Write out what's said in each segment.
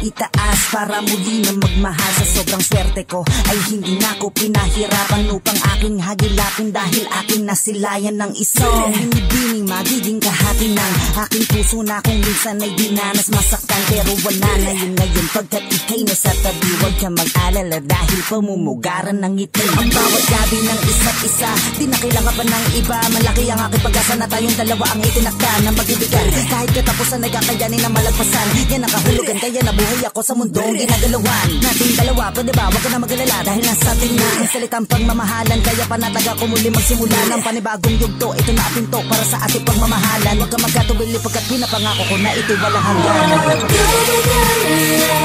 itaas para muli na magmahal. Sa sobrang swerte ko ay hindi na ko pinahirapan upang aking hagilapin, dahil aking nasilayan ng isang binibining magiging kahati ng aking puso na kung minsan ay dinanas masaktan. Pero wala na yun ngayon pagkat ikay nasa tabi. Huwag ka mag-alala dahil pamumugaran ng ngiti ang bawat gabi ng isa't isa. Di na kailangan pa ng iba, malaki ang aking pag-asa na tayong dalawa ang itinakda na mag-ibigan. Kahit katapusan ay kakayanin na malagpasan, yan ang kahulugan kaya nabuhay ako sa mundong ginagalawan nating dalawa. Pwede ba wag ka na mag-alala dahil nasa atin na ang salitang pagmamahalan. Kaya panataga ko muli magsimula ng panibagong yugto. Ito na ang pinto para sa ating pagmamahalan. Huwag ka magkatubili pagkat pinapangako ko na ito'y walang hangganan. Huwag ka mag-alala,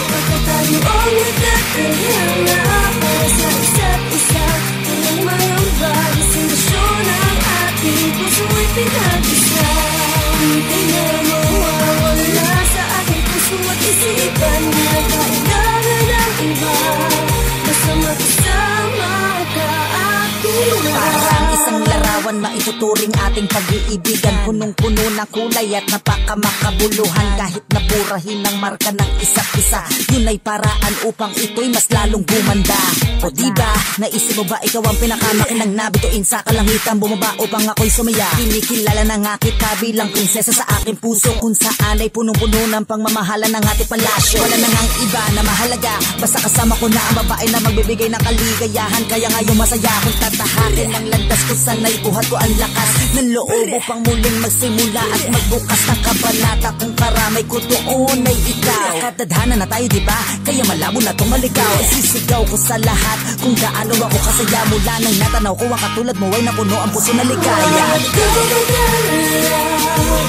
pagkat tayo ang nagkakilala para sa isa't isa. Walang mayamba, destinasyon ang ating puso ay pinag-isa. Hindi na mawawala sa aking puso at isipan na kailangan ng iba. Basta magkasama ka, aking Parang isang larawan maituturing ating pag-iibigan, punong-puno ng kulay at napakamakabuluhan. Kahit naburahin ang marka ng isa't isa, yun ay paraan upang ito'y mas lalong gumanda. O diba, naisip mo ba ikaw ang pinakamakinang nabituin sa kalangitan? Bumaba upang ako'y sumaya. Kinikilala na nga kita bilang prinsesa sa aking puso, kung saan ay punong-puno ng pangmamahala ng ating palasyo. Wala na ngang iba na mahalaga, basta kasama ko na ang babae na magbibigay ng kaligayahan. Kaya ngayon masaya kung tatahakin ng landas kung sana'y buhat ko ang lakas ng loob upang muling magsimula at magbukas ng kabanata. Kung karamay ko doon ay ikaw. Katadhana na tayo diba, kaya malabo na itong maligaw. Sisigaw ko sa lahat kung gaano ako kasaya mula nang natanaw ko ang katulad mo ay napuno ang puso na ligaya. Huwag ka mag-alala,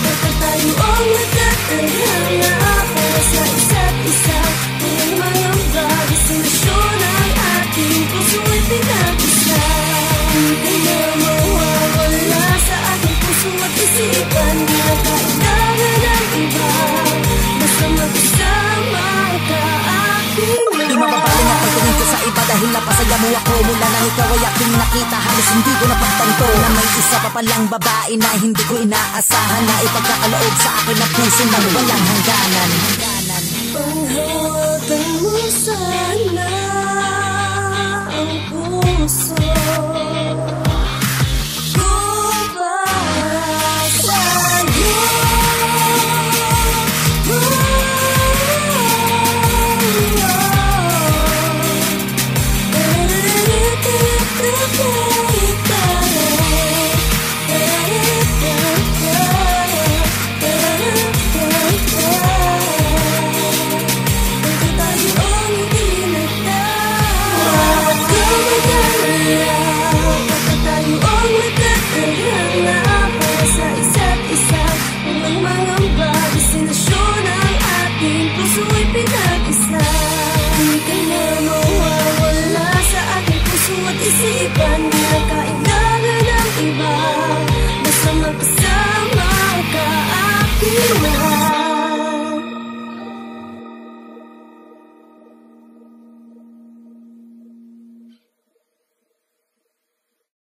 pagkat tayo ang nagkakilala para sa isa't isa. Walang mayamba, destinasyon ang ating puso ay pinag-isa. Hindi na mawawala sa aking puso at isipan na kailangan ng iba. Basta magkasama ka, aking Di mapapaling ang pagtingin ko sa iba dahil napasaya mo ako mula nang ikaw ay aking nakita. Halos hindi ko napagtanto na may isa pa palang babae na hindi ko inaasahan na ipagkakaloob sa akin na puso ng walang hangganan.